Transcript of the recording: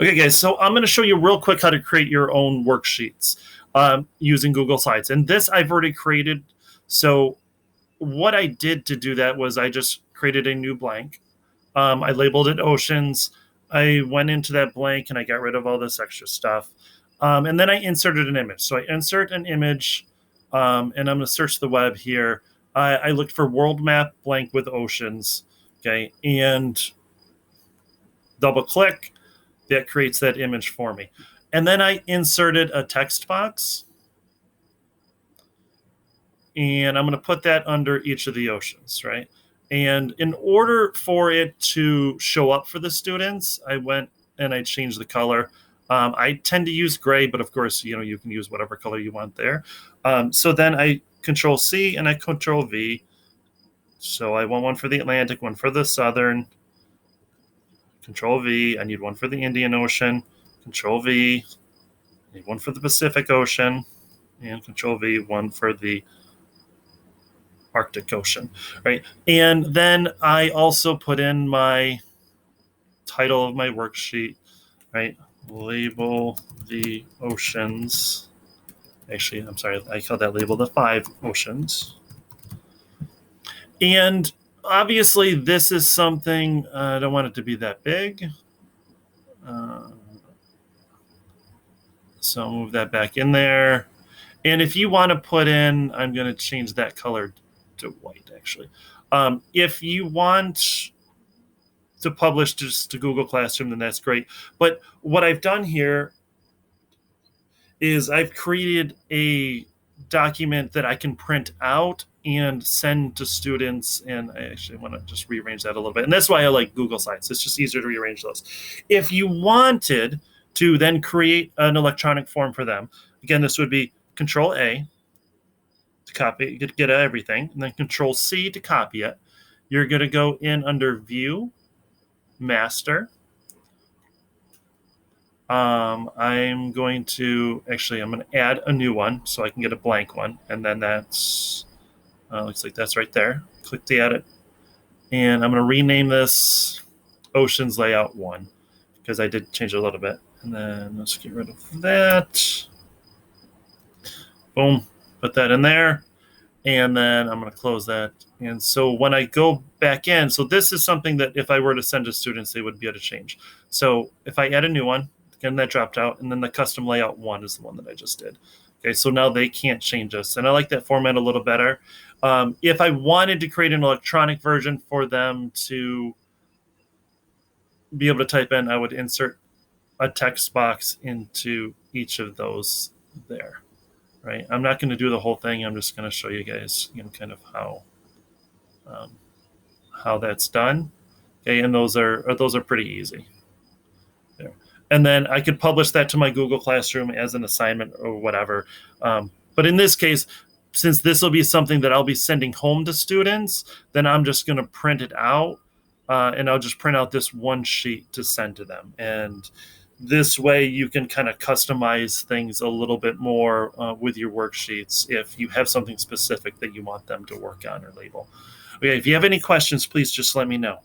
Okay, guys, so I'm going to show you real quick how to create your own worksheets using Google Slides. And this I've already created. So what I did to do that was I just created a new blank. I labeled it oceans. I went into that blank and I got rid of all this extra stuff. And then I inserted an image. So I insert an image, and I'm going to search the web here. I looked for world map blank with oceans. Okay, and double click. That creates that image for me. And then I inserted a text box. And I'm going to put that under each of the oceans, right? And in order for it to show up for the students, I went and I changed the color. I tend to use gray, but of course, you can use whatever color you want there. So then I Control C and I Control V. So I want one for the Atlantic, one for the Southern. Control V. I need one for the Indian Ocean. Control V. I need one for the Pacific Ocean. And Control V, one for the Arctic Ocean, right? And then I also put in my title of my worksheet, right? Label the oceans. Actually, I'm sorry, I called that label the 5 oceans. And obviously, this is something, I don't want it to be that big. So I'll move that back in there. And if you want to put in, I'm going to change that color to white, actually. If you want to publish just to Google Classroom, then that's great. But what I've done here is I've created a document that I can print out and send to students. And I actually want to just rearrange that a little bit. And that's why I like Google Slides. It's just easier to rearrange those. If you wanted to then create an electronic form for them, again, this would be Control A to copy, get everything, and then Control C to copy it. You're going to go in under View, Master. I'm going to add a new one so I can get a blank one, and then that's looks like that's right there. Click to add it, and I'm going to rename this Oceans Layout 1 because I did change it a little bit. And then let's get rid of that. Boom, put that in there, and then I'm going to close that. And so when I go back in, so this is something that if I were to send to students, they would be able to change. So if I add a new one, again, that dropped out, and then the custom layout 1 is the one that I just did. Okay, so now they can't change this, and I like that format a little better. If I wanted to create an electronic version for them to be able to type in, I would insert a text box into each of those there, right? I'm not going to do the whole thing. I'm just going to show you guys, kind of how that's done. Okay, and those are pretty easy. There. And then I could publish that to my Google Classroom as an assignment or whatever. But in this case, since this will be something that I'll be sending home to students, then I'm just going to print it out, and I'll just print out this one sheet to send to them. And this way you can kind of customize things a little bit more with your worksheets if you have something specific that you want them to work on or label. Okay, if you have any questions, please just let me know.